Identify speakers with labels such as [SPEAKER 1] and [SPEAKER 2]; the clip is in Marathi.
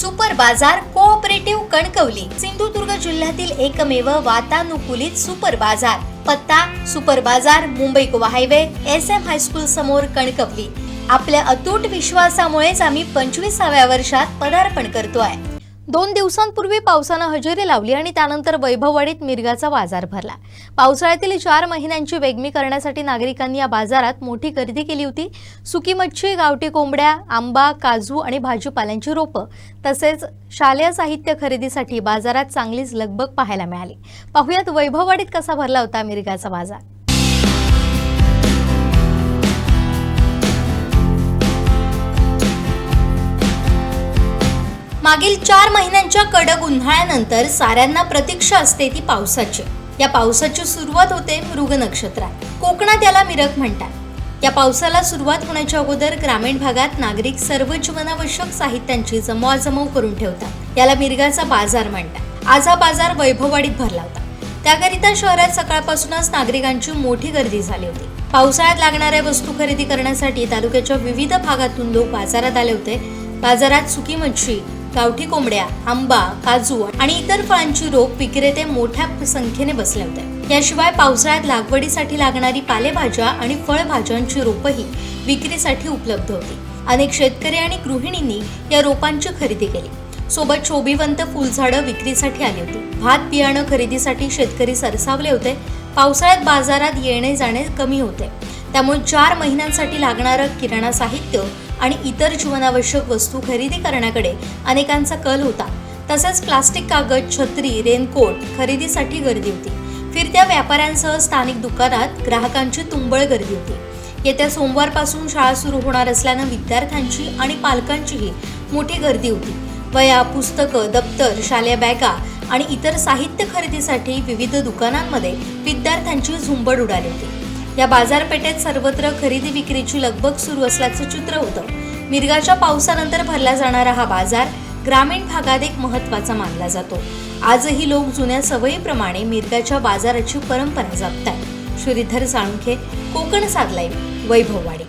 [SPEAKER 1] सुपर बाजार कोऑपरेटिव्ह कणकवली सिंधुदुर्ग जिल्ह्यातील एकमेव वातानुकूलित सुपर बाजार। पत्ता सुपर बाजार Mumbai Goa highway SM high school समोर कणकवली। आपल्या अतूट विश्वासामुळेच आम्ही 25व्या वर्षात पदार्पण करतोय। 2 दिवसांपूर्वी पावसानं हजेरी लावली आणि त्यानंतर वैभववाडीत मिरगाचा बाजार भरला। पावसाळ्यातील 4 महिन्यांची वेगमी करण्यासाठी नागरिकांनी या बाजारात मोठी खरेदी केली होती। सुकी मच्छी, गावठी कोंबड्या, आंबा, काजू आणि भाजीपाल्यांची रोपं तसेच शालेय साहित्य खरेदीसाठी बाजारात चांगलीच लगबग पाहायला मिळाली। पाहुयात वैभववाडीत कसा भरला होता मिरगाचा बाजार। मागील 4 महिन्यांच्या कडक उन्हाळ्यानंतर साऱ्यांना प्रतीक्षा असते ती पावसाची। या पावसाची सुरुवात होते मृग नक्षत्रात। कोकणात याला मिरग म्हणतात। या पावसाला सुरुवात होण्याच्या अगोदर ग्रामीण भागात नागरिक सर्व जीवनावश्यक साहित्यांची जमवाजमव करून ठेवतात। याला मिरगाचा बाजार म्हणतात। आज हा बाजार वैभववाडीत भरला होता। त्याकरिता शहरात सकाळपासूनच नागरिकांची मोठी गर्दी झाली होती। पावसाळ्यात लागणाऱ्या वस्तू खरेदी करण्यासाठी तालुक्याच्या विविध भागातून लोक बाजारात आले होते। बाजारात सुकी मच्छी, गावठी कोंबड्या, आंबा, काजू आणि इतर फळांची रोप विक्रेते मोठ्या संख्येने बसले होते। याशिवाय पावसाळ्यात लागवडीसाठी लागणारी पालेभाज्या आणि फळभाज्यांची रोपही विक्रीसाठी उपलब्ध होती। अनेक शेतकरी आणि गृहिणींनी या रोपांची खरेदी केली। सोबत शोभिवंत फुलझाडं विक्रीसाठी आली होती। भात बियाणं खरेदीसाठी शेतकरी सरसावले होते। पावसाळ्यात बाजारात येणे जाणे कमी होते, त्यामुळे 4 महिन्यांसाठी लागणारं किराणा साहित्य आणि इतर जीवनावश्यक वस्तू खरेदी करण्याकडे अनेकांचा कल होता। तसेच प्लास्टिक, कागद, छत्री, रेनकोट खरेदीसाठी गर्दी होती। फिरत्या व्यापाऱ्यांसह स्थानिक दुकानात ग्राहकांची तुंबळ गर्दी होती। येत्या सोमवारपासून शाळा सुरू होणार असल्यानं विद्यार्थ्यांची आणि पालकांचीही मोठी गर्दी होती। वह्या, पुस्तकं, दप्तर, शालेय बॅगा आणि इतर साहित्य खरेदीसाठी विविध दुकानांमध्ये विद्यार्थ्यांची झुंबड उडाली होती। या बाजारपेठेत सर्वत्र खरेदी विक्रीची लगबग सुरू असल्याचं चित्र होतं। मिरगाच्या पावसानंतर भरला जाणारा हा बाजार ग्रामीण भागात एक महत्त्वाचा मानला जातो। आजही लोक जुन्या सवयीप्रमाणे मिरगाच्या बाजाराची परंपरा जपतात। श्रीधर साळुंखे, कोकण सात लाईव्ह, वैभववाडी।